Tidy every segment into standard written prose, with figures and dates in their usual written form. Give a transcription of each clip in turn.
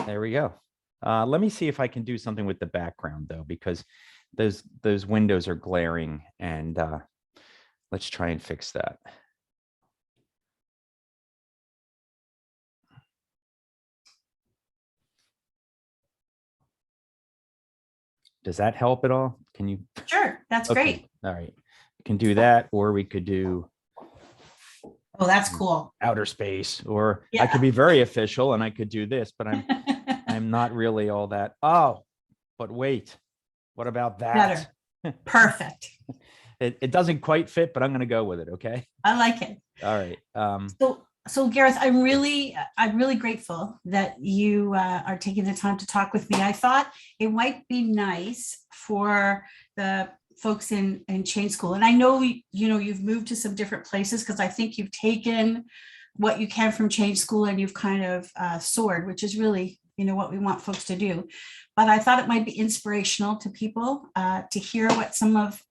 There we go. Let me see if I can do something with the background though, because those windows are glaring, and let's try and fix that. Does that help at all? Can you? Sure, that's Okay. great. All right, we can do that, or we could do Oh, that's cool. outer space, or Yeah. I could be very official and I could do this, but I'm not really all that. Oh, but wait, what about that? Better. Perfect. It doesn't quite fit, but I'm going to go with it. Okay. I like it. All right. So Gareth, I'm really grateful that you are taking the time to talk with me. I thought it might be nice for the folks in Change School, and I know you've moved to some different places, because I think you've taken what you can from Change School and you've kind of soared, which is really what we want folks to do. But I thought it might be inspirational to people to hear what some of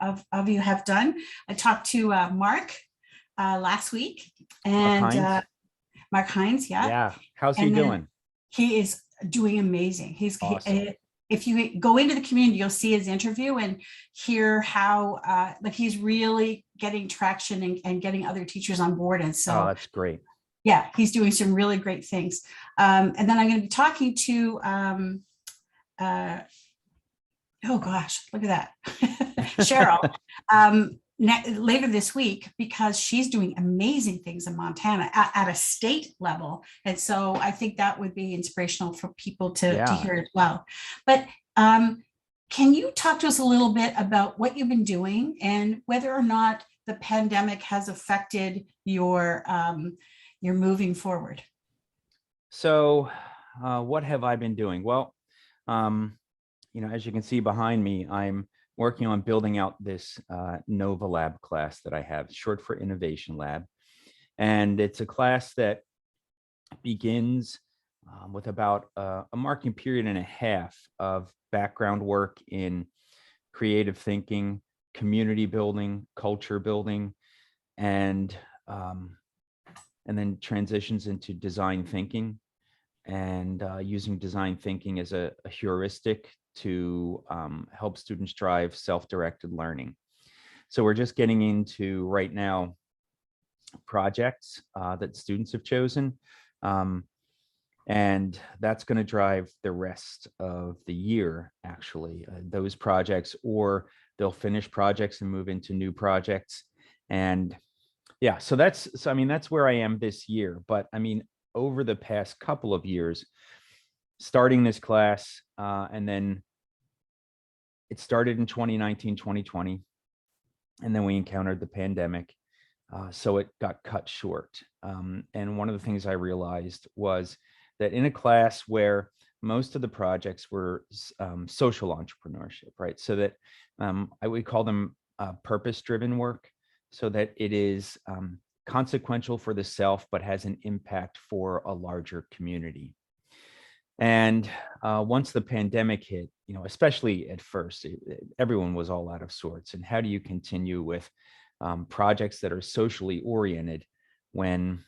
you have done. I talked to Mark last week, and Mark Hines, yeah. How's he doing? He is doing amazing. He's awesome. If you go into the community, you'll see his interview and hear how like he's really getting traction and getting other teachers on board. And so that's great. Yeah, he's doing some really great things. And then I'm going to be talking to oh gosh, look at that, Cheryl, later this week, because she's doing amazing things in Montana at a state level. And so I think that would be inspirational for people to hear as well. But can you talk to us a little bit about what you've been doing and whether or not the pandemic has affected your moving forward? So what have I been doing? Well, as you can see behind me, I'm working on building out this Nova Lab class that I have, short for Innovation Lab. And it's a class that begins with about a marking period and a half of background work in creative thinking, community building, culture building, and then transitions into design thinking, and using design thinking as a heuristic to help students drive self-directed learning. So we're just getting into right now projects that students have chosen. And that's going to drive the rest of the year, actually, those projects, or they'll finish projects and move into new projects. And yeah, so that's where I am this year. But I mean, over the past couple of years, starting this class, and then it started in 2019, 2020, and then we encountered the pandemic. So it got cut short. And one of the things I realized was that in a class where most of the projects were social entrepreneurship, right? So that I would call them purpose-driven work, so that it is consequential for the self, but has an impact for a larger community. And once the pandemic hit, especially at first, everyone was all out of sorts. And how do you continue with projects that are socially oriented when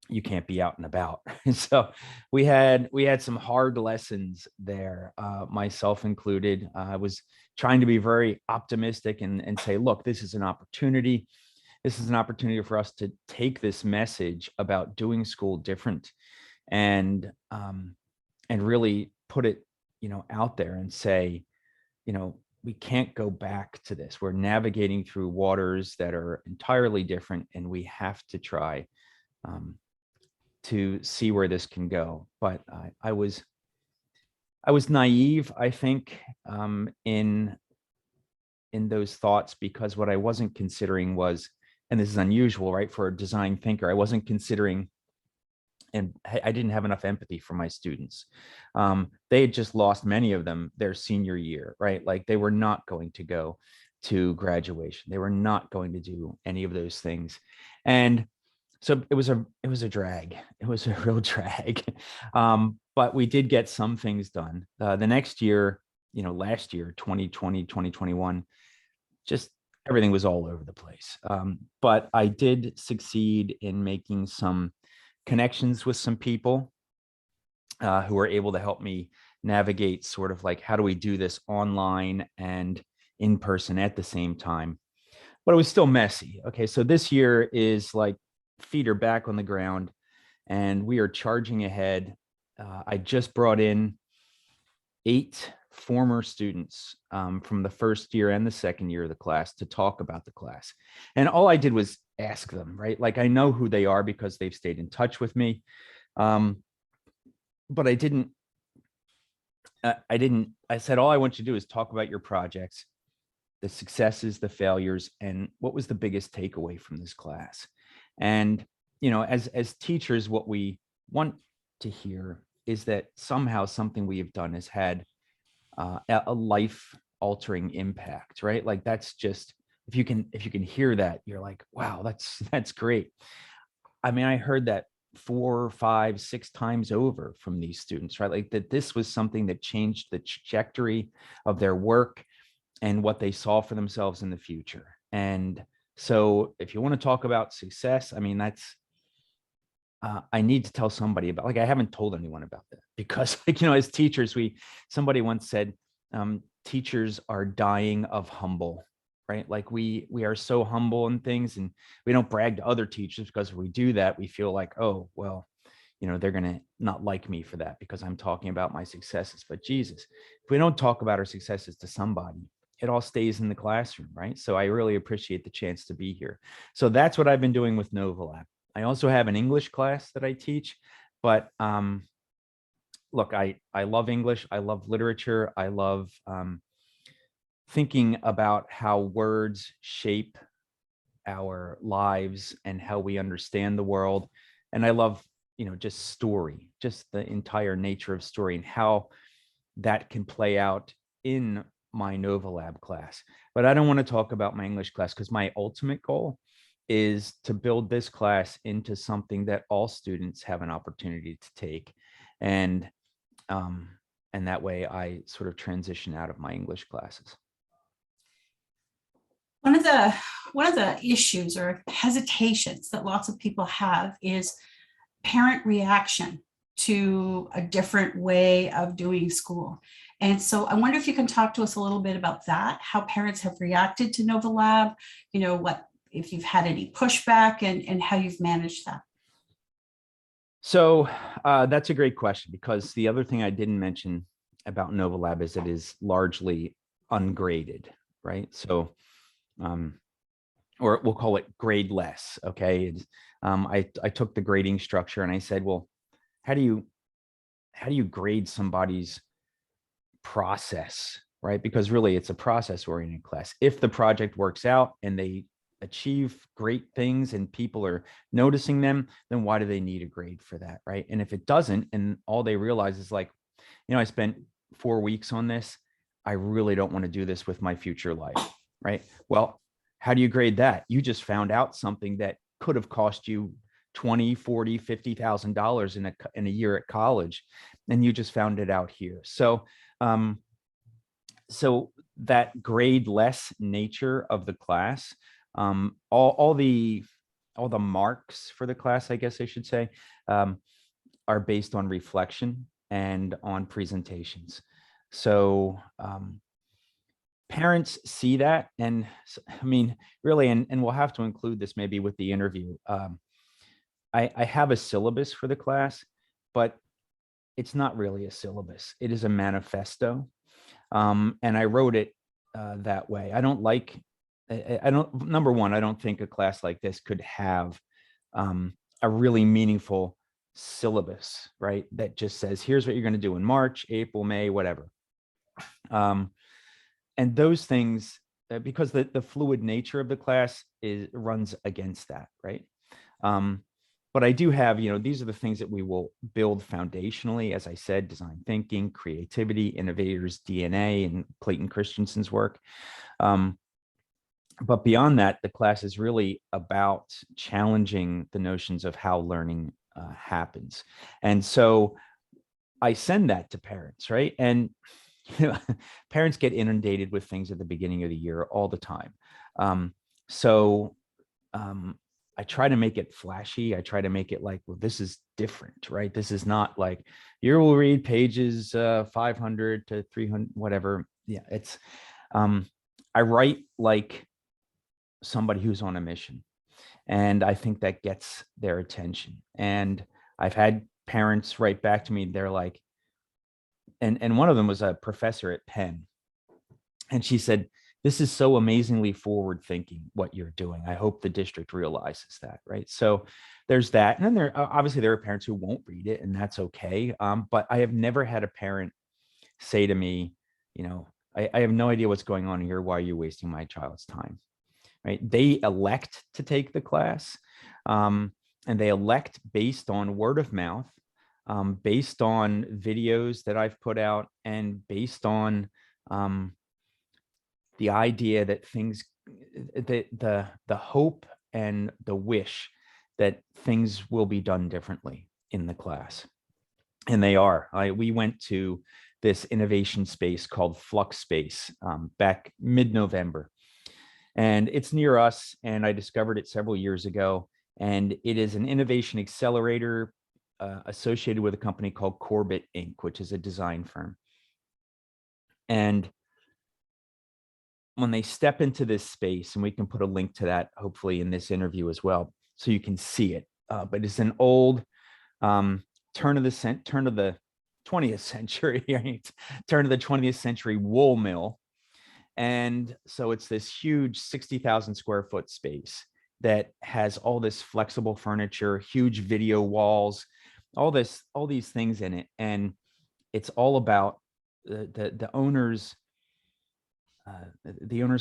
you can't be out and about? So we had some hard lessons there, myself included. I was trying to be very optimistic and say, look, this is an opportunity. This is an opportunity for us to take this message about doing school different and really put it, out there and say, we can't go back to this. We're navigating through waters that are entirely different, and we have to try to see where this can go. But I was naive, I think, in those thoughts, because what I wasn't considering was, and this is unusual, right, for a design thinker, I wasn't considering, and I didn't have enough empathy for my students. They had just lost, many of them, their senior year, right? Like they were not going to go to graduation. They were not going to do any of those things. And so it was a drag. It was a real drag. But we did get some things done. The next year, last year, 2020, 2021, just everything was all over the place. But I did succeed in making some connections with some people who are able to help me navigate sort of like, how do we do this online and in person at the same time? But it was still messy. Okay, so this year is like feet are back on the ground and we are charging ahead. I just brought in 8 former students from the first year and the second year of the class to talk about the class. And all I did was ask them, right? Like, I know who they are because they've stayed in touch with me. But I said, all I want you to do is talk about your projects, the successes, the failures, and what was the biggest takeaway from this class. And, as teachers, what we want to hear is that somehow something we have done has had a life altering impact, right? Like, that's just, if you can hear that, you're like, wow, that's great. I mean, I heard that 4, 5, 6 times over from these students, right? Like, that this was something that changed the trajectory of their work and what they saw for themselves in the future. And so if you want to talk about success, I mean, that's, I need to tell somebody about, like, I haven't told anyone about that because, like, as teachers, somebody once said, teachers are dying of humble, right? Like, we are so humble in things, and we don't brag to other teachers, because if we do that, we feel like, oh, well, they're going to not like me for that because I'm talking about my successes. But Jesus, if we don't talk about our successes to somebody, it all stays in the classroom, right? So I really appreciate the chance to be here. So that's what I've been doing with NovaLab. I also have an English class that I teach, but look, I love English. I love literature. I love thinking about how words shape our lives and how we understand the world. And I love, just story, just the entire nature of story and how that can play out in my NovaLab class. But I don't want to talk about my English class, because my ultimate goal is to build this class into something that all students have an opportunity to take. And that way I sort of transition out of my English classes. One of the issues or hesitations that lots of people have is parent reaction to a different way of doing school. And so I wonder if you can talk to us a little bit about that, how parents have reacted to NovaLab, what, if you've had any pushback, and how you've managed that. So that's a great question, because the other thing I didn't mention about NovaLab is it is largely ungraded, right? So, or we'll call it gradeless. Okay. I took the grading structure and I said, well, how do you grade somebody's process, right? Because really it's a process oriented class. If the project works out and they achieve great things and people are noticing them, then why do they need a grade for that, right? And if it doesn't, and all they realize is like, I spent 4 weeks on this, I really don't want to do this with my future life, right? Well, how do you grade that? You just found out something that could have cost you $20, $40, $50,000 in a year at college, and you just found it out here. So so that grade less nature of the class, all the marks for the class, I guess I should say, are based on reflection and on presentations. So parents see that, and I mean, really, and we'll have to include this maybe with the interview. I have a syllabus for the class, but it's not really a syllabus. It is a manifesto. And I wrote it that way. I don't like, number one, I don't think a class like this could have a really meaningful syllabus, right? That just says, here's what you're going to do in March, April, May, whatever. And those things, because the fluid nature of the class runs against that, right? But I do have, these are the things that we will build foundationally, as I said, design thinking, creativity, innovators, DNA, and Clayton Christensen's work. But beyond that, the class is really about challenging the notions of how learning happens. And so I send that to parents, right? And parents get inundated with things at the beginning of the year all the time. So I try to make it flashy. I try to make it like, well, this is different, right? This is not like you will read pages 500 to 300, whatever. Yeah, it's I write like somebody who's on a mission, and I think that gets their attention. And I've had parents write back to me. They're like, and one of them was a professor at Penn, and she said, this is so amazingly forward thinking what you're doing. I hope the district realizes that, right? So there's that. And then there obviously there are parents who won't read it, and that's okay. But I have never had a parent say to me, you know, I have no idea what's going on here. Why are you wasting my child's time? Right? They elect to take the class, and they elect based on word of mouth, based on videos that I've put out, and based on the idea that things, the hope and the wish that things will be done differently in the class. And they are. We went to this innovation space called Flux Space back mid-November. And it's near us, and I discovered it several years ago. And it is an innovation accelerator associated with a company called Corbett Inc., which is a design firm. And when they step into this space, and we can put a link to that hopefully in this interview as well, so you can see it. But it's an old turn of the 20th century, right? Turn of the 20th century wool mill. And so it's this huge 60,000 square foot space that has all this flexible furniture, huge video walls, all these things in it. And it's all about the owner's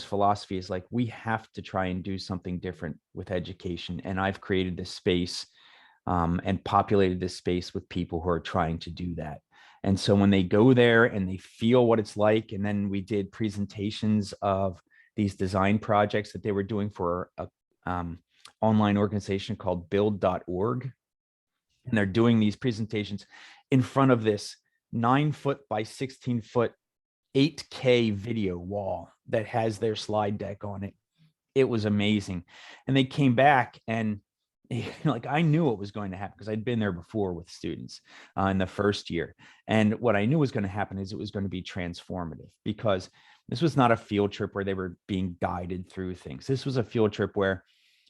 philosophy is like, we have to try and do something different with education. And I've created this space and populated this space with people who are trying to do that. And so when they go there and they feel what it's like, and then we did presentations of these design projects that they were doing for a online organization called build.org. And they're doing these presentations in front of this 9-foot by 16-foot 8K video wall that has their slide deck on it. It was amazing. And they came back, and like, I knew what was going to happen because I'd been there before with students in the first year. And what I knew was going to happen is it was going to be transformative, because this was not a field trip where they were being guided through things. This was a field trip where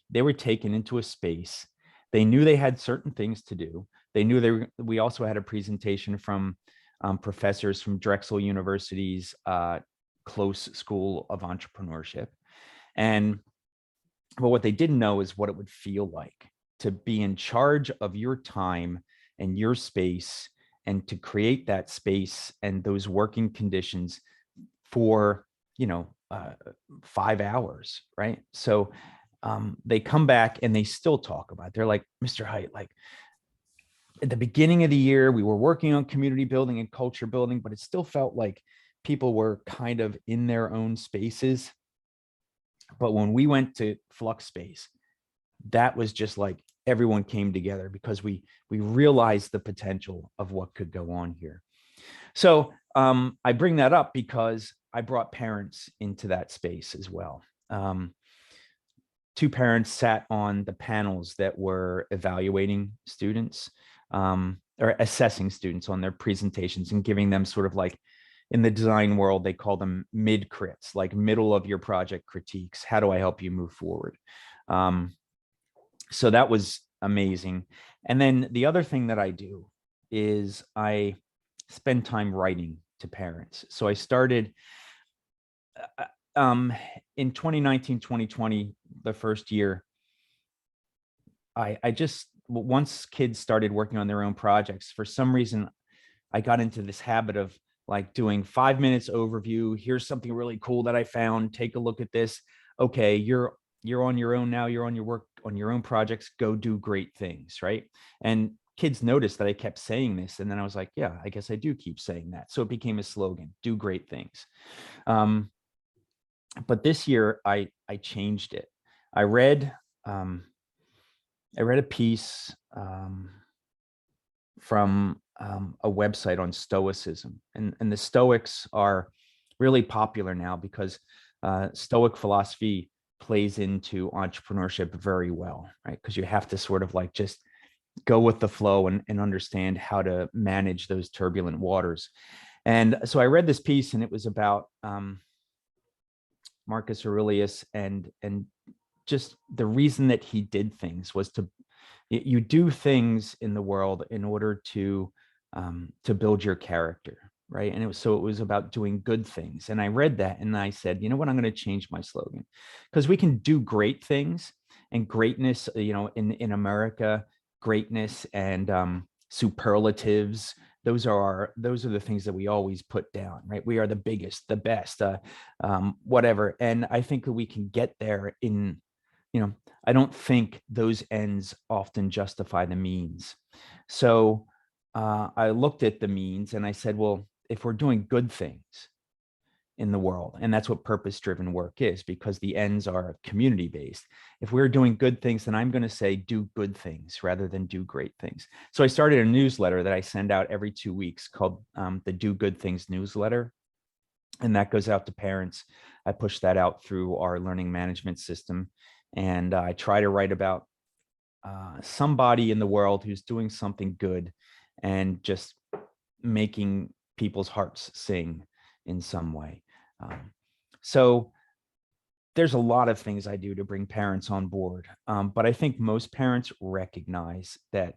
they were taken into a space. They knew they had certain things to do. They knew we also had a presentation from professors from Drexel University's Close School of Entrepreneurship. But what they didn't know is what it would feel like to be in charge of your time and your space, and to create that space and those working conditions for, 5 hours, right? So they come back and they still talk about it. They're like, Mr. Heidt, like, at the beginning of the year, we were working on community building and culture building, but it still felt like people were kind of in their own spaces. But when we went to Flux Space, that was just like everyone came together, because we realized the potential of what could go on here. So I bring that up because I brought parents into that space as well. 2 parents sat on the panels that were evaluating students, or assessing students on their presentations, and giving them sort of like, in the design world, they call them mid crits, like middle of your project critiques. How do I help you move forward? So that was amazing. And then the other thing that I do is I spend time writing to parents. So I started in 2019, 2020, the first year, I just, once kids started working on their own projects, for some reason, I got into this habit of like doing 5 minutes overview. Here's something really cool that I found. Take a look at this. Okay, you're on your own now. You're on your work on your own projects. Go do great things, right? And kids noticed that I kept saying this, and then I was like, yeah, I guess I do keep saying that. So it became a slogan: do great things. But this year I changed it. I read a piece from a website on Stoicism, and the Stoics are really popular now because Stoic philosophy plays into entrepreneurship very well, right? Because you have to sort of like just go with the flow and understand how to manage those turbulent waters. And so I read this piece, and it was about Marcus Aurelius, and just the reason that he did things was to, you do things in the world in order to build your character, right? And it was about doing good things. And I read that and I said, you know what, I'm going to change my slogan, because we can do great things, and greatness, in America, greatness and superlatives, those are the things that we always put down, right? We are the biggest, the best, whatever. And I think that we can get there in, I don't think those ends often justify the means. So I looked at the means and I said, well, if we're doing good things in the world, and that's what purpose-driven work is, because the ends are community-based. If we're doing good things, then I'm going to say do good things rather than do great things. So I started a newsletter that I send out every 2 weeks called the Do Good Things newsletter. And that goes out to parents. I push that out through our learning management system. And I try to write about somebody in the world who's doing something good and just making people's hearts sing in some way. So there's a lot of things I do to bring parents on board. But I think most parents recognize that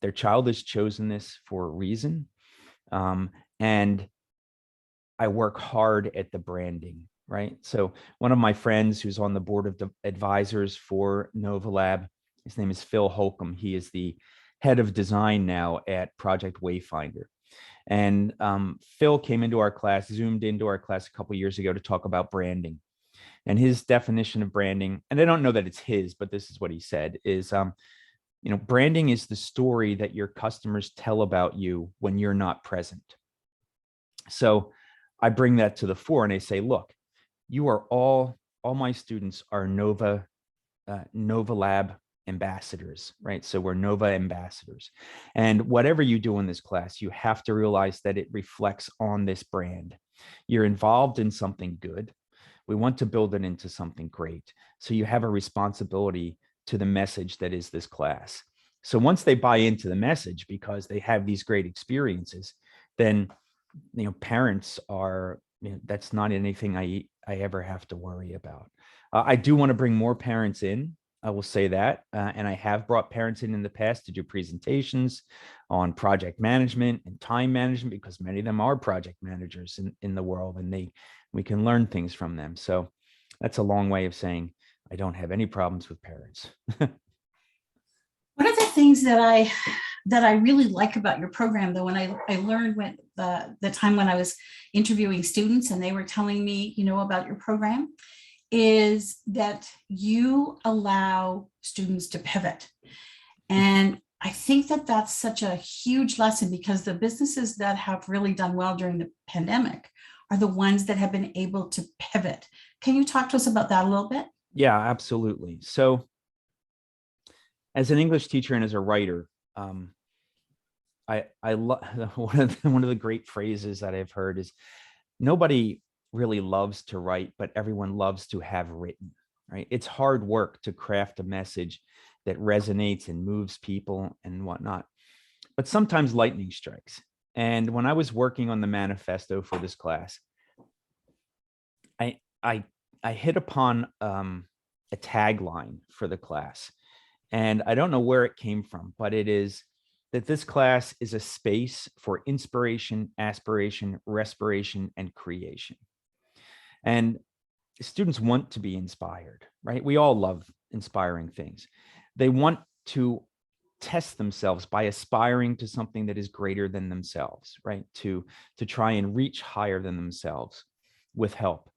their child has chosen this for a reason. And I work hard at the branding, right? So one of my friends who's on the board of advisors for Nova Lab, his name is Phil Holcomb. He is the head of design now at Project Wayfinder. And Phil came into our class, zoomed into our class a couple of years ago to talk about branding. And his definition of branding, and I don't know that it's his, but this is what he said, is branding is the story that your customers tell about you when you're not present. So I bring that to the fore and I say, look, you are all my students are Nova Lab ambassadors, right? So we're Nova ambassadors. And whatever you do in this class, you have to realize that it reflects on this brand. You're involved in something good. We want to build it into something great. So you have a responsibility to the message that is this class. So once they buy into the message because they have these great experiences, then parents are, that's not anything I ever have to worry about. I do want to bring more parents in. I will say that. And I have brought parents in the past to do presentations on project management and time management, because many of them are project managers in the world, and we can learn things from them. So that's a long way of saying I don't have any problems with parents. One of the things that I really like about your program, though, when I learned when the time when I was interviewing students and they were telling me, about your program, is that you allow students to pivot. And I think that that's such a huge lesson, because the businesses that have really done well during the pandemic are the ones that have been able to pivot. Can you talk to us about that a little bit? Yeah, absolutely. So as an English teacher and as a writer, I love one of the great phrases that I've heard is, nobody really loves to write, but everyone loves to have written, right? It's hard work to craft a message that resonates and moves people and whatnot. But sometimes lightning strikes. And when I was working on the manifesto for this class, I hit upon a tagline for the class. And I don't know where it came from, but it is that this class is a space for inspiration, aspiration, respiration, and creation. And students want to be inspired, right? We all love inspiring things. They want to test themselves by aspiring to something that is greater than themselves, right? To try and reach higher than themselves with help.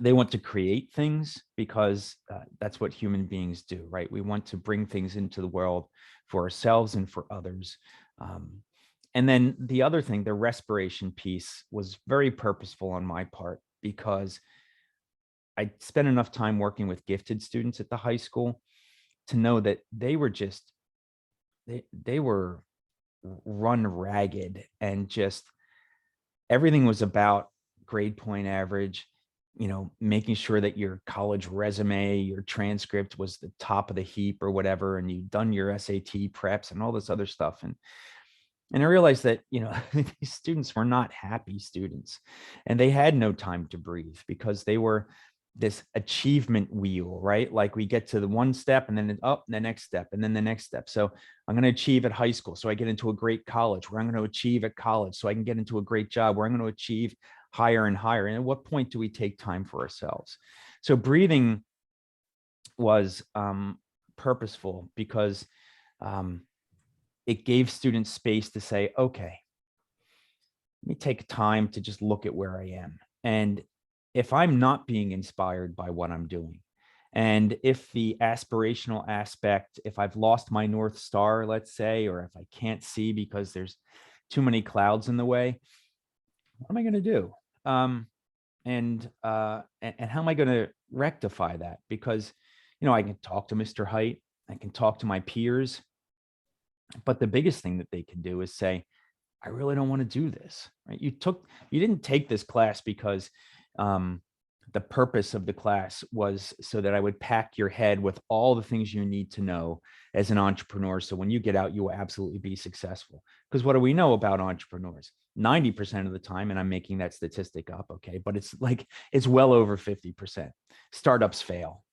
They want to create things because that's what human beings do, right? We want to bring things into the world for ourselves and for others. And then the other thing, the respiration piece, was very purposeful on my part, because I spent enough time working with gifted students at the high school to know that they were just, they were run ragged, and just everything was about grade point average. making sure that your college resume, your transcript was the top of the heap or whatever, and you've done your SAT preps and all this other stuff. And I realized that, these students were not happy students, and they had no time to breathe because they were this achievement wheel, right? Like we get to the one step and then up the next step and then the next step. So I'm going to achieve at high school, so I get into a great college, where I'm going to achieve at college so I can get into a great job, where I'm going to achieve higher and higher. And at what point do we take time for ourselves? So breathing was purposeful because it gave students space to say, okay, let me take time to just look at where I am. And if I'm not being inspired by what I'm doing, and if the aspirational aspect, if I've lost my North Star, let's say, or if I can't see because there's too many clouds in the way, what am I going to do? And how am I going to rectify that? Because, I can talk to Mr. Height, I can talk to my peers, but the biggest thing that they can do is say, I really don't want to do this, right? You didn't take this class because the purpose of the class was so that I would pack your head with all the things you need to know as an entrepreneur. So when you get out, you will absolutely be successful. Because what do we know about entrepreneurs? 90% of the time, and I'm making that statistic up, okay, but it's well over 50%. Startups fail.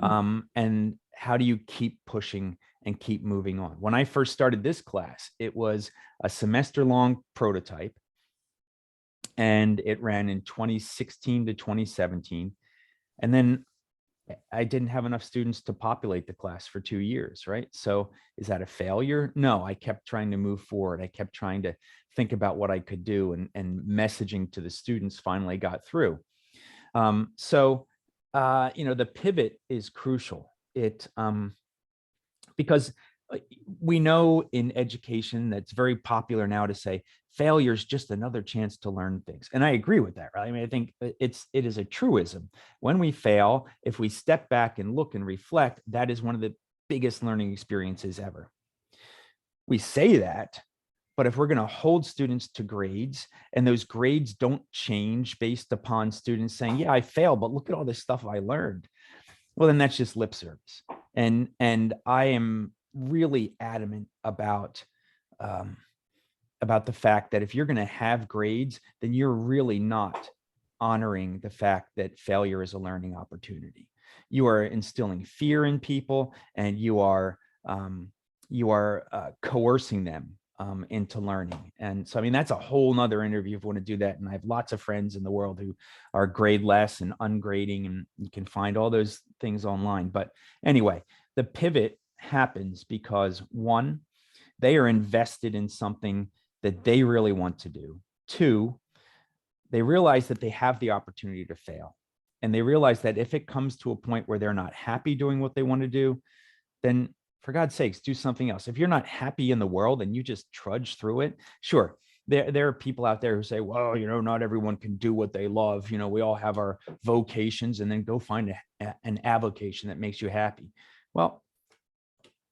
And how do you keep pushing and keep moving on? When I first started this class, it was a semester-long prototype, and it ran in 2016 to 2017. And then I didn't have enough students to populate the class for 2 years, right? So is that a failure? No, I kept trying to move forward. I kept trying to think about what I could do, and messaging to the students finally got through. The pivot is crucial. Because we know in education that's very popular now to say failure is just another chance to learn things. And I agree with that, right? I mean, I think it is a truism. When we fail, if we step back and look and reflect, that is one of the biggest learning experiences ever. We say that, but if we're going to hold students to grades, and those grades don't change based upon students saying, yeah, I failed, but look at all this stuff I learned, well, then that's just lip service. And I am really adamant about the fact that if you're going to have grades, then you're really not honoring the fact that failure is a learning opportunity. You are instilling fear in people, and you are coercing them into learning. And so, I mean, that's a whole nother interview if you want to do that. And I have lots of friends in the world who are gradeless and ungrading, and you can find all those things online. But anyway, the pivot happens because, one, they are invested in something that they really want to do. Two, they realize that they have the opportunity to fail. And they realize that if it comes to a point where they're not happy doing what they want to do, then for God's sakes, do something else. If you're not happy in the world and you just trudge through it, sure, there are people out there who say, well, not everyone can do what they love. We all have our vocations, and then go find an avocation that makes you happy. Well,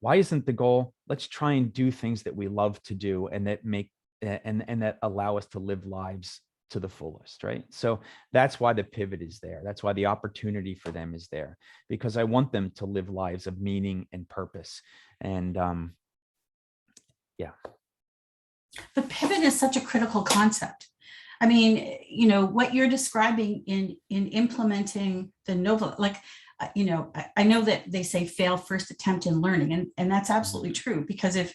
why isn't the goal, let's try and do things that we love to do and that make and that allow us to live lives to the fullest, right? So that's why the pivot is there. That's why the opportunity for them is there, because I want them to live lives of meaning and purpose. And yeah. The pivot is such a critical concept. I mean, what you're describing in implementing the NOVA, I know that they say fail first attempt in learning, and that's absolutely true, because if,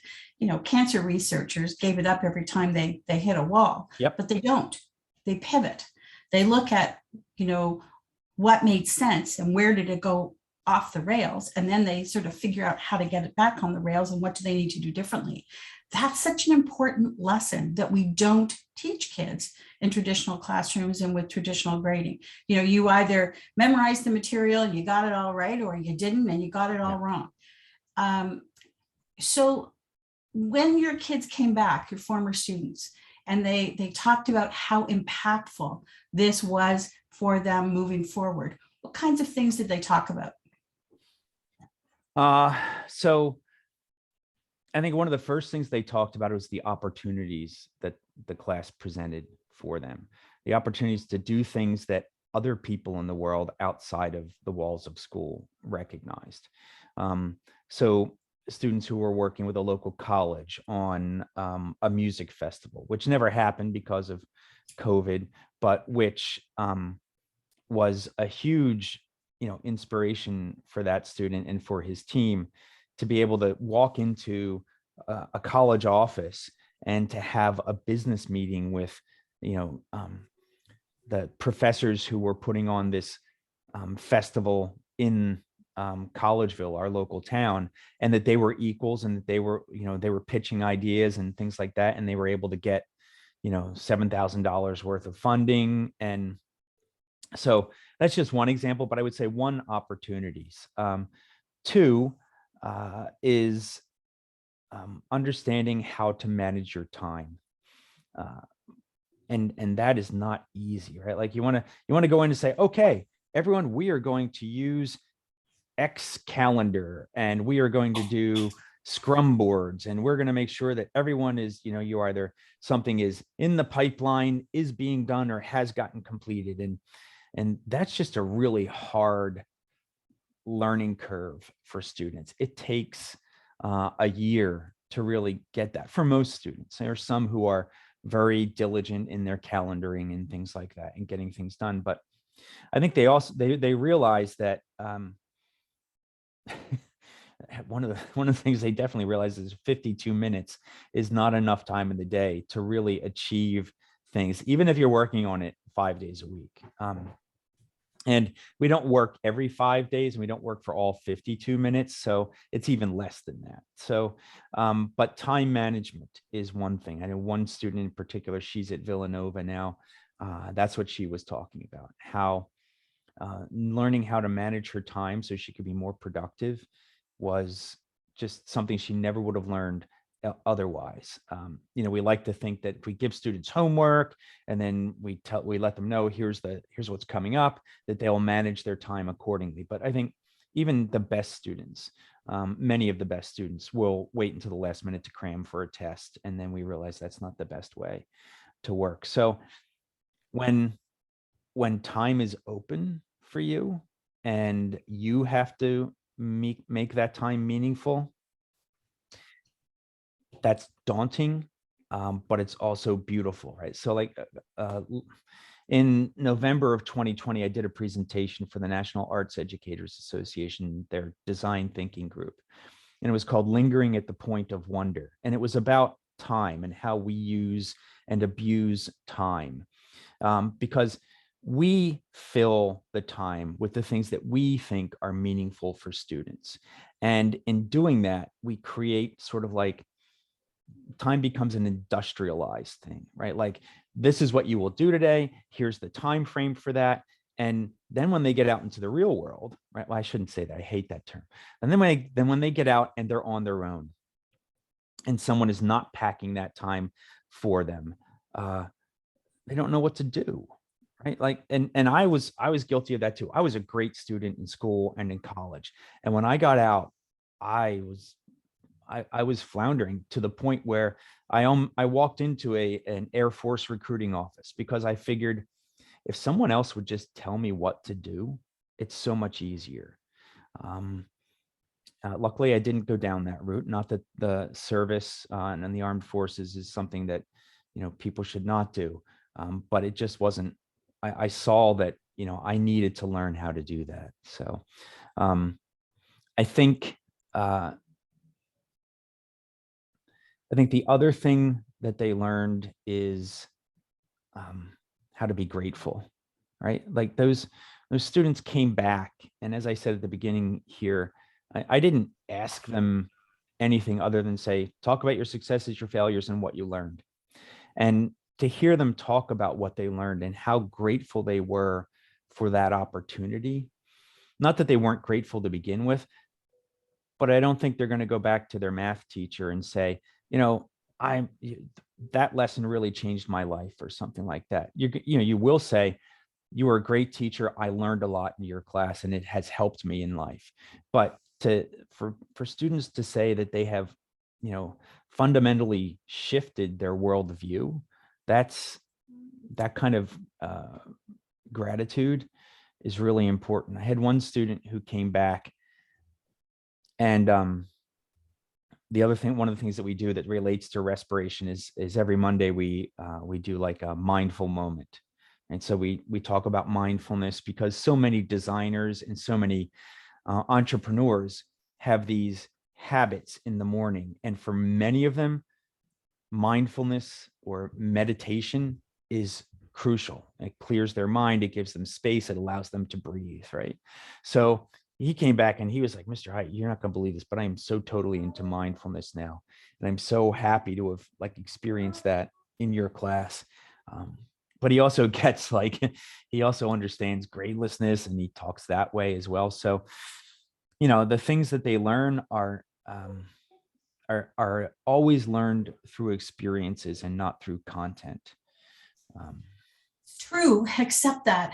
cancer researchers gave it up every time they hit a wall, Yep. But they don't. They pivot. They look at, what made sense and where did it go off the rails, and then they sort of figure out how to get it back on the rails and what do they need to do differently. That's such an important lesson that we don't teach kids in traditional classrooms and with traditional grading. You either memorize the material and you got it all right, or you didn't and you got it all wrong. So when your kids came back, your former students, and they talked about how impactful this was for them moving forward, what kinds of things did they talk about? So I think one of the first things they talked about was the opportunities that the class presented for them, the opportunities to do things that other people in the world outside of the walls of school recognized. So students who were working with a local college on a music festival, which never happened because of COVID, but which was a huge, inspiration for that student and for his team to be able to walk into a college office and to have a business meeting with, you know, the professors who were putting on this festival in Collegeville, our local town, and that they were equals and that they were pitching ideas and things like that. And they were able to get, $7,000 worth of funding. And so that's just one example, but I would say one, opportunities. Two is understanding how to manage your time. Uh, and that is not easy, right? Like you want to go in and say, okay, everyone, we are going to use X calendar and we are going to do scrum boards, and we're going to make sure that everyone is, you either something is in the pipeline, is being done, or has gotten completed. And that's just a really hard learning curve for students. It takes a year to really get that for most students. There are some who are very diligent in their calendaring and things like that and getting things done. But I think they realize that one of the things they definitely realize is 52 minutes is not enough time in the day to really achieve things, even if you're working on it 5 days a week. And we don't work every 5 days, and we don't work for all 52 minutes. So it's even less than that. So, but time management is one thing. I know one student in particular, she's at Villanova now. That's what she was talking about, how learning how to manage her time so she could be more productive was just something she never would have learned otherwise. We like to think that if we give students homework and then we let them know here's what's coming up, that they'll manage their time accordingly. But I think even the best students, many of the best students will wait until the last minute to cram for a test, and then we realize that's not the best way to work. So when time is open for you and you have to make that time meaningful, that's daunting, but it's also beautiful, right? So like in November of 2020, I did a presentation for the National Arts Educators Association, their design thinking group. And it was called Lingering at the Point of Wonder. And it was about time and how we use and abuse time. Because we fill the time with the things that we think are meaningful for students. And in doing that, we create sort of like time becomes an industrialized thing, right? Like, this is what you will do today. Here's the time frame for that. And then when they get out into the real world, right? Well, I shouldn't say that. I hate that term. And then when they get out and they're on their own, and someone is not packing that time for them, they don't know what to do, right? Like, and I was guilty of that too. I was a great student in school and in college, and when I got out, I was floundering to the point where I walked into an Air Force recruiting office because I figured if someone else would just tell me what to do, it's so much easier. Luckily, I didn't go down that route. Not that the service and the armed forces is something that people should not do, but it just wasn't. I saw that I needed to learn how to do that. So I think. I think the other thing that they learned is how to be grateful, right? Like those students came back, and as I said at the beginning here, I didn't ask them anything other than say, talk about your successes, your failures, and what you learned. And to hear them talk about what they learned and how grateful they were for that opportunity, not that they weren't grateful to begin with, but I don't think they're going to go back to their math teacher and say, that lesson really changed my life or something like that. You will say, you were a great teacher. I learned a lot in your class and it has helped me in life. But for students to say that they have, fundamentally shifted their worldview, that kind of gratitude is really important. I had one student who came back, and the other thing, one of the things that we do that relates to respiration is every Monday we do like a mindful moment. And so we talk about mindfulness, because so many designers and so many entrepreneurs have these habits in the morning. And for many of them, mindfulness or meditation is crucial. It clears their mind, it gives them space, it allows them to breathe, right? So he came back and he was like, Mr. Height, you're not going to believe this, but I am so totally into mindfulness now. And I'm so happy to have like experienced that in your class. But he also gets like, he also understands gradelessness, and he talks that way as well. So, the things that they learn are always learned through experiences and not through content. True, except that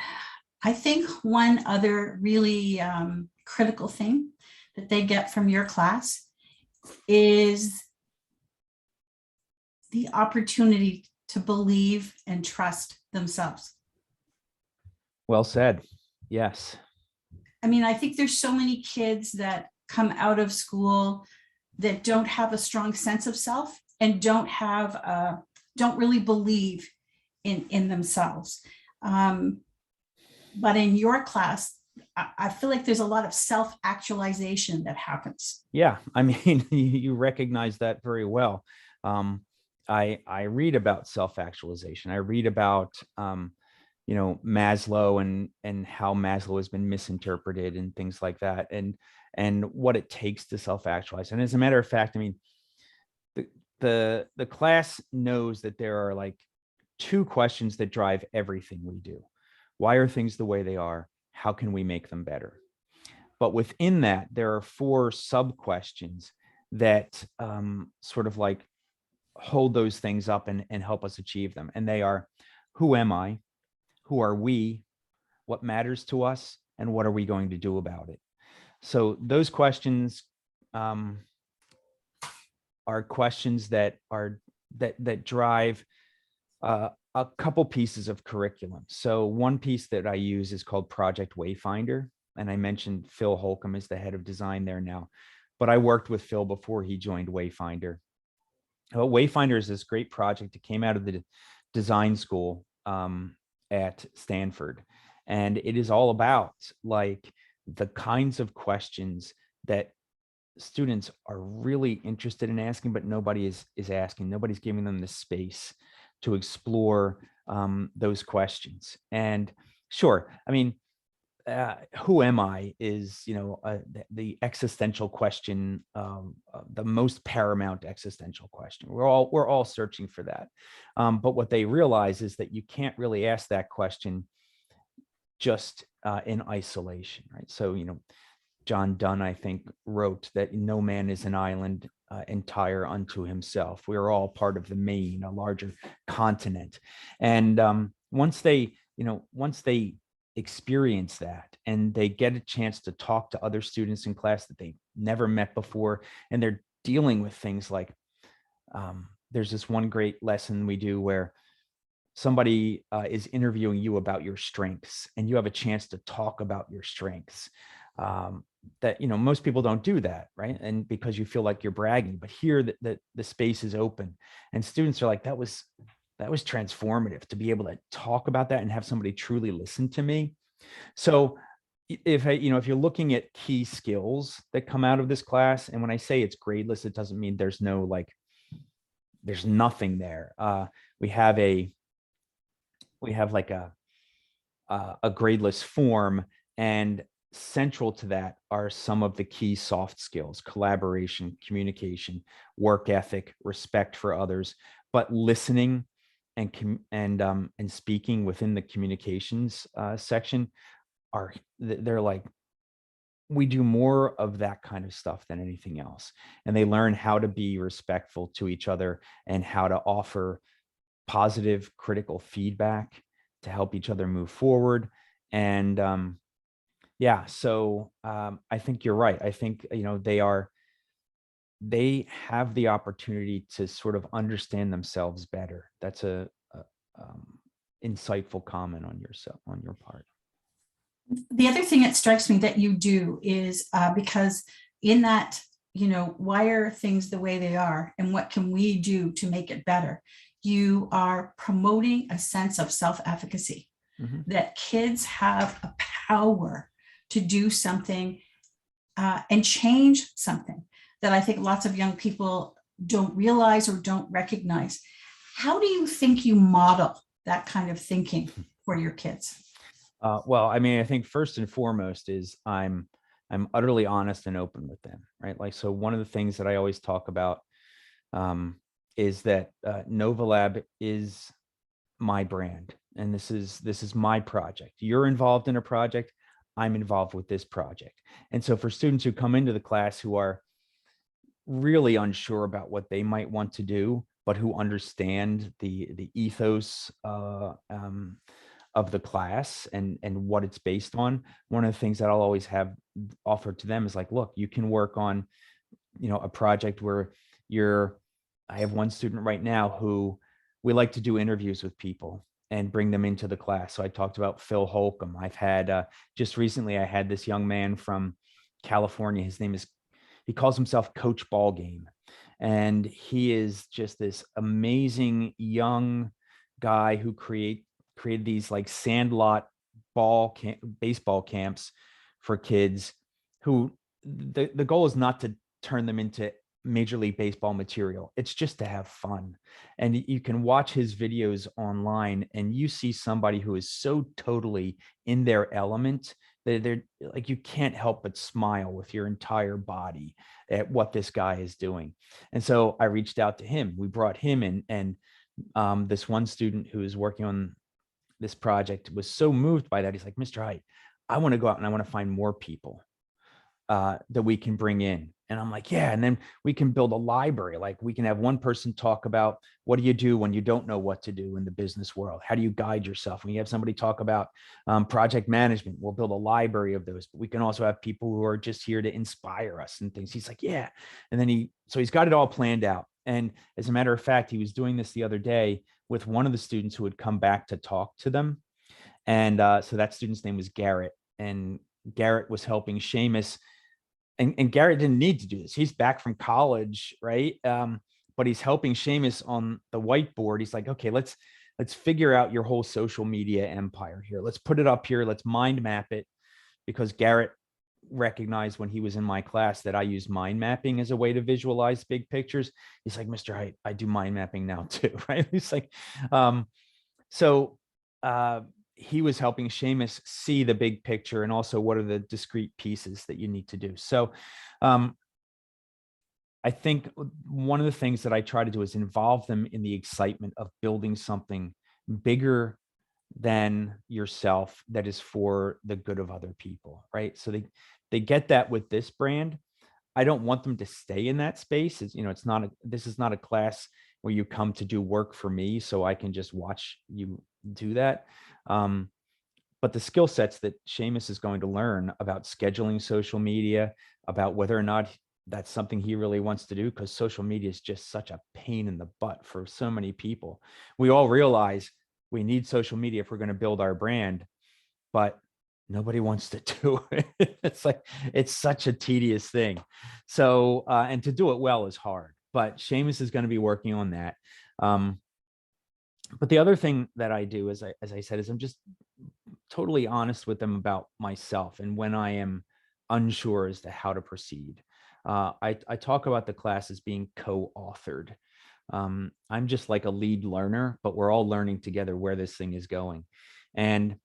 I think one other really critical thing that they get from your class is the opportunity to believe and trust themselves. Well said. Yes. I mean, I think there's so many kids that come out of school that don't have a strong sense of self and don't really believe in themselves. But in your class, I feel like there's a lot of self-actualization that happens. Yeah. I mean, you recognize that very well. I read about self-actualization. I read about, Maslow and how Maslow has been misinterpreted and things like that, and what it takes to self-actualize. And as a matter of fact, I mean, the class knows that there are like two questions that drive everything we do. Why are things the way they are? How can we make them better? But within that, there are four sub questions that sort of like hold those things up and help us achieve them. And they are, who am I? Who are we? What matters to us? And what are we going to do about it? So those questions are questions that drive a couple pieces of curriculum. So one piece that I use is called Project Wayfinder. And I mentioned Phil Holcomb is the head of design there now, but I worked with Phil before he joined Wayfinder. Wayfinder is this great project. It came out of the design school at Stanford. And it is all about like the kinds of questions that students are really interested in asking, but nobody is asking. Nobody's giving them the space to explore those questions. And sure, I mean, who am I is, the existential question, the most paramount existential question. We're all searching for that. But what they realize is that you can't really ask that question just in isolation, right? So, John Donne, I think, wrote that no man is an island entire unto himself. We are all part of the main, a larger continent. And once they experience that and they get a chance to talk to other students in class that they never met before, and they're dealing with things like, there's this one great lesson we do where somebody is interviewing you about your strengths, and you have a chance to talk about your strengths. That most people don't do that, right? And because you feel like you're bragging, but here the space is open, and students are like, that was transformative to be able to talk about that and have somebody truly listen to me. So if you're looking at key skills that come out of this class, and when I say it's gradeless, it doesn't mean there's nothing there. We have like a gradeless form, and central to that are some of the key soft skills: collaboration, communication, work ethic, respect for others. But listening and speaking within the communications section they're like, we do more of that kind of stuff than anything else. And they learn how to be respectful to each other and how to offer positive critical feedback to help each other move forward. And so I think you're right. I think they have the opportunity to sort of understand themselves better. That's insightful comment on your part. The other thing that strikes me that you do is because in that, why are things the way they are and what can we do to make it better? You are promoting a sense of self-efficacy, that kids have a power to do something and change something that I think lots of young people don't realize or don't recognize. How do you think you model that kind of thinking for your kids? Well, I mean, I think first and foremost is I'm utterly honest and open with them, right? Like, so one of the things that I always talk about is that Novolab is my brand, and this is my project. You're involved in a project. I'm involved with this project. And so for students who come into the class who are really unsure about what they might want to do, but who understand the ethos of the class and what it's based on, one of the things that I'll always have offered to them is like, look, you can work on, a project where I have one student right now who we like to do interviews with people and bring them into the class. So I talked about Phil Holcomb. I've had just recently, I had this young man from California. He calls himself Coach Ballgame. And he is just this amazing young guy who created these like sandlot baseball camps for kids who the goal is not to turn them into Major League Baseball material. It's just to have fun. And you can watch his videos online and you see somebody who is so totally in their element that they're like, you can't help but smile with your entire body at what this guy is doing. And so I reached out to him. We brought him in, and this one student who is working on this project was so moved by that. He's like, Mr. Heidt, I want to go out and I want to find more people that we can bring in. And I'm like, yeah. And then we can build a library. Like, we can have one person talk about what do you do when you don't know what to do in the business world? How do you guide yourself? When you have somebody talk about project management, we'll build a library of those. But we can also have people who are just here to inspire us and things. He's like, yeah. And then so he's got it all planned out. And as a matter of fact, he was doing this the other day with one of the students who had come back to talk to them. And so that student's name was Garrett. And Garrett was helping Seamus. And Garrett didn't need to do this. He's back from college, right? But he's helping Seamus on the whiteboard. He's like, okay, let's figure out your whole social media empire here. Let's put it up here. Let's mind map it, because Garrett recognized when he was in my class that I use mind mapping as a way to visualize big pictures. He's like, Mr. Heidt, I do mind mapping now too, right? He's like, so he was helping Seamus see the big picture and also what are the discrete pieces that you need to do. So I think one of the things that I try to do is involve them in the excitement of building something bigger than yourself that is for the good of other people, right? So they get that with this brand. I don't want them to stay in that space. This is not a class where you come to do work for me so I can just watch you do that. But the skill sets that Seamus is going to learn about scheduling social media, about whether or not that's something he really wants to do, because social media is just such a pain in the butt for so many people. We all realize we need social media if we're going to build our brand, but nobody wants to do it. It's such a tedious thing. So, and to do it well is hard, but Seamus is going to be working on that. But the other thing that I do, as I said, is I'm just totally honest with them about myself and when I am unsure as to how to proceed. I talk about the class as being co-authored. I'm just like a lead learner, but we're all learning together where this thing is going. And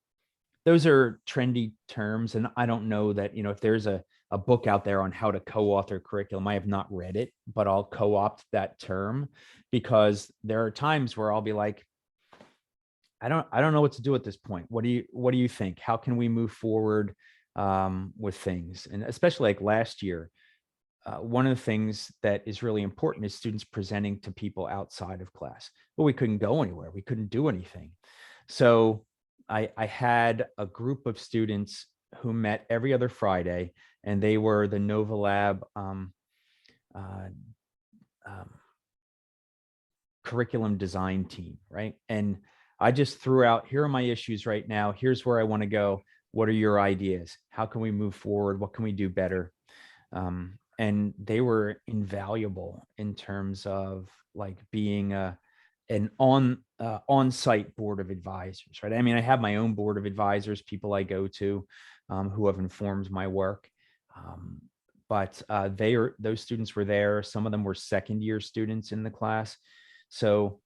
those are trendy terms. And I don't know that, if there's a book out there on how to co-author curriculum, I have not read it, but I'll co-opt that term, because there are times where I'll be like, I don't know what to do at this point. What do you think? How can we move forward with things? And especially like last year, one of the things that is really important is students presenting to people outside of class. But we couldn't go anywhere. We couldn't do anything. So I had a group of students who met every other Friday, and they were the Novolab curriculum design team, right? And I just threw out, here are my issues right now. Here's where I want to go. What are your ideas? How can we move forward? What can we do better? And they were invaluable in terms of like being an on-site board of advisors, right? I mean, I have my own board of advisors, people I go to who have informed my work. But those students were there. Some of them were second year students in the class. So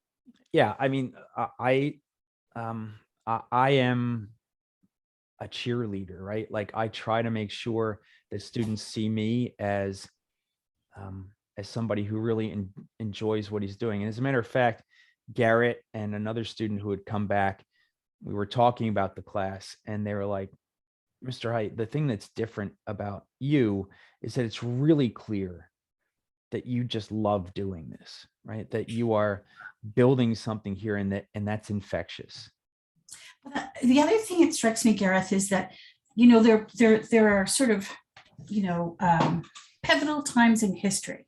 yeah, I mean, I am a cheerleader, right? Like I try to make sure that students see me as somebody who really enjoys what he's doing. And as a matter of fact, Garrett and another student who had come back, we were talking about the class, and they were like, Mr. Heidt, the thing that's different about you is that it's really clear that you just love doing this, right? That you are building something here, and that's infectious. The other thing that strikes me, Gareth, is that, there are sort of, pivotal times in history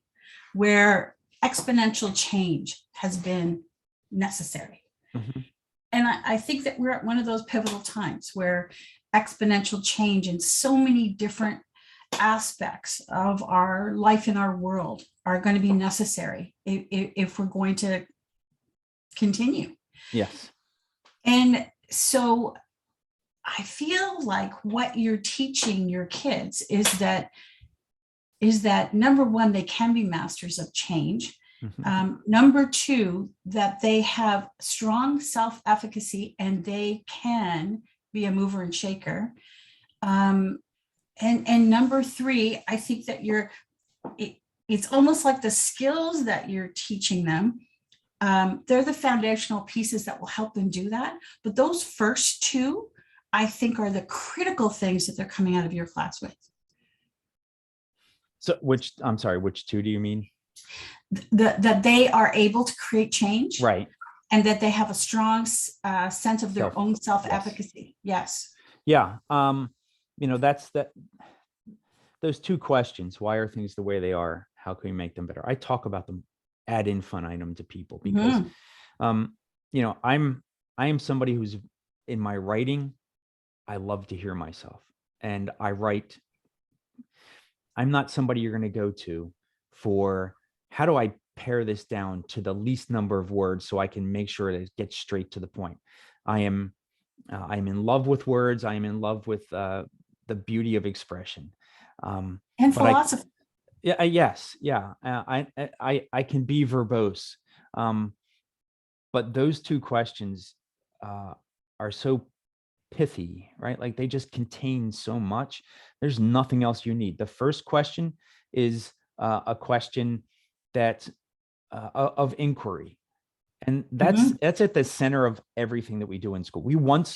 where exponential change has been necessary. Mm-hmm. And I think that we're at one of those pivotal times where exponential change in so many different aspects of our life in our world are going to be necessary if we're going to continue. Yes. And so I feel like what you're teaching your kids is that number one, they can be masters of change. Mm-hmm. Number two, that they have strong self-efficacy and they can be a mover and shaker. And number three, I think that it's almost like the skills that you're teaching them. They're the foundational pieces that will help them do that. But those first two, I think, are the critical things that they're coming out of your class with. So I'm sorry, which two do you mean? That they are able to create change. Right. And that they have a strong sense of their own self-efficacy. Yes. Yeah. That's that. Those two questions: why are things the way they are? How can we make them better? I talk about them ad infinitum to people because, I am somebody who's in my writing. I love to hear myself, and I write. I'm not somebody you're going to go to for how do I pare this down to the least number of words so I can make sure that it gets straight to the point. I'm in love with words. I am in love with the beauty of expression. And philosophy. Yes. Yeah. I can be verbose. But those two questions are so pithy, right? Like they just contain so much. There's nothing else you need. The first question is a question that of inquiry. And that's at the center of everything that we do in school. We want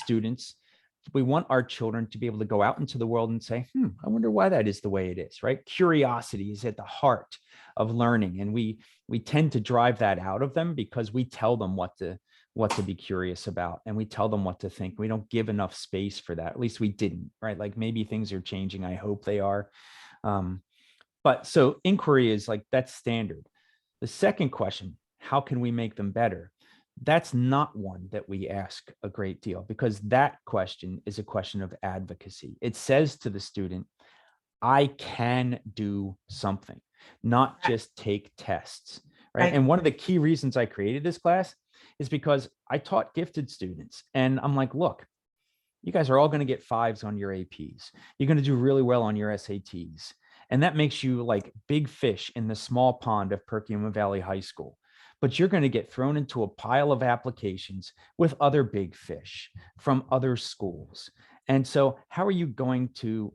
our children to be able to go out into the world and say, I wonder why that is the way it is, right? Curiosity is at the heart of learning. And we tend to drive that out of them because we tell them what to be curious about, and we tell them what to think. We don't give enough space for that. At least we didn't, right? Like maybe things are changing. I hope they are. But so inquiry is like, that's standard. The second question, how can we make them better? That's not one that we ask a great deal, because that question is a question of advocacy. It says to the student, I can do something, not just take tests, right? And one of the key reasons I created this class is because I taught gifted students, and I'm like, look, you guys are all going to get 5s on your APs. You're going to do really well on your SATs. And that makes you like big fish in the small pond of Perkiomen Valley High School. But you're going to get thrown into a pile of applications with other big fish from other schools. And so how are you going to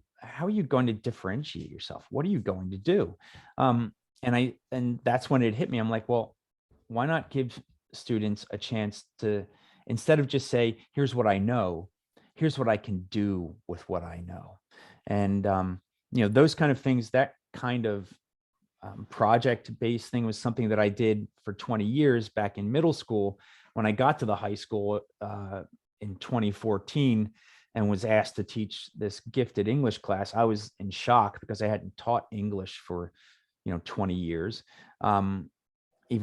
differentiate yourself? What are you going to do? And that's when it hit me. I'm like, well, why not give students a chance to, instead of just say, here's what I know, here's what I can do with what I know. And, those kind of things, that kind of project-based thing was something that I did for 20 years back in middle school. When I got to the high school in 2014 and was asked to teach this gifted English class, I was in shock because I hadn't taught English for, 20 years, even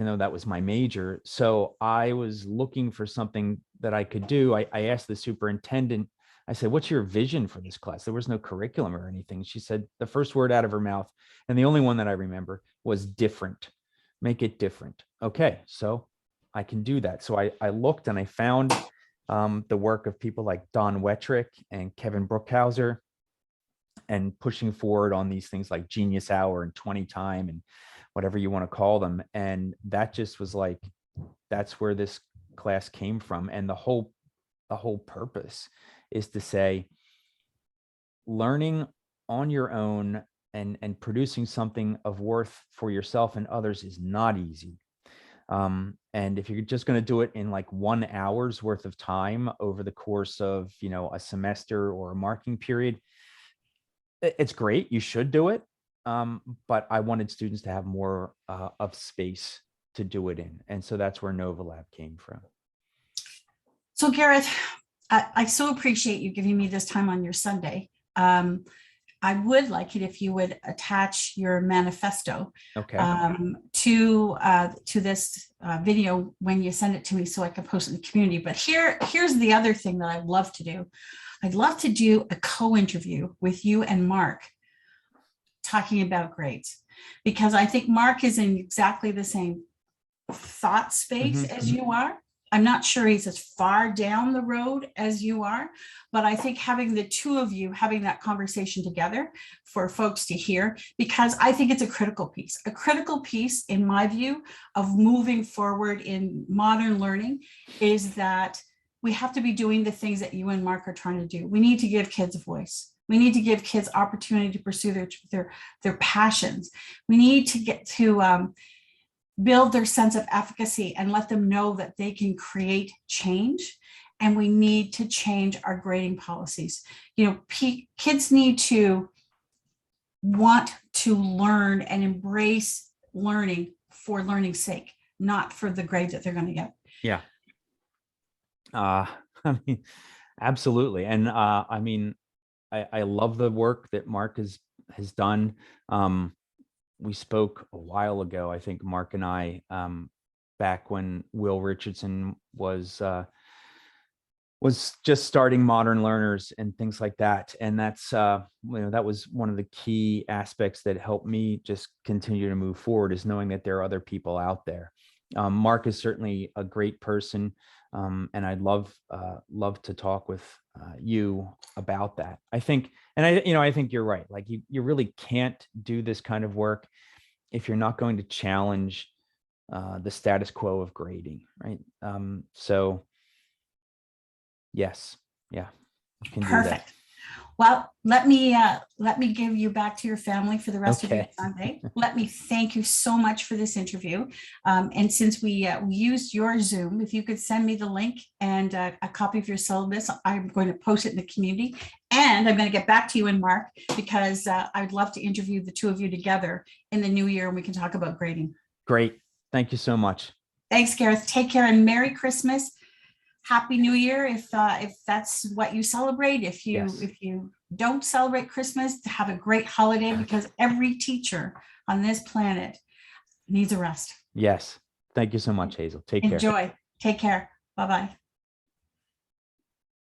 though that was my major. So I was looking for something that I could do, I asked the superintendent, I said, what's your vision for this class? There was no curriculum or anything. She said the first word out of her mouth, and the only one that I remember, was different. Make it different. Okay, so I can do that. So I looked and I found the work of people like Don Wettrick and Kevin Brookhauser, and pushing forward on these things like Genius Hour and 20 Time and whatever you want to call them. And that just was like, that's where this class came from. And the whole purpose is to say, learning on your own and producing something of worth for yourself and others is not easy. And if you're just going to do it in like 1 hour's worth of time over the course of, a semester or a marking period, it's great. You should do it. But I wanted students to have more of space to do it in. And so that's where Nova Lab came from. So Garrett, I so appreciate you giving me this time on your Sunday. I would like it if you would attach your manifesto Okay. to this video when you send it to me so I can post it in the community. But here's the other thing that I'd love to do. I'd love to do a co-interview with you and Mark talking about grades, because I think Mark is in exactly the same thought space as you are. I'm not sure he's as far down the road as you are, but I think having the two of you having that conversation together for folks to hear, because I think it's a critical piece in my view of moving forward in modern learning, is that we have to be doing the things that you and Mark are trying to do. We need to give kids a voice. We need to give kids opportunity to pursue their passions. We need to get to build their sense of efficacy and let them know that they can create change. And we need to change our grading policies. Kids need to want to learn and embrace learning for learning's sake, not for the grade that they're going to get. Yeah. I mean, absolutely. And I love the work that Mark has done. We spoke a while ago, I think Mark and I, back when Will Richardson was just starting Modern Learners and things like that. And that's, that was one of the key aspects that helped me just continue to move forward, is knowing that there are other people out there. Mark is certainly a great person. And I'd love to talk with you about that. I think you're right. Like you really can't do this kind of work if you're not going to challenge the status quo of grading, right? So yes, yeah, you can do that. Perfect. Well, let me give you back to your family for the rest of your Sunday. Let me thank you so much for this interview. And since we used your Zoom, if you could send me the link and a copy of your syllabus, I'm going to post it in the community. And I'm going to get back to you and Mark, because I'd love to interview the two of you together in the new year, and we can talk about grading. Great. Thank you so much. Thanks, Gareth. Take care and Merry Christmas. Happy New Year if that's what you celebrate. If you don't celebrate Christmas, have a great holiday, because every teacher on this planet needs a rest. Yes. Thank you so much, Hazel. Take care. Enjoy. Take care. Bye-bye.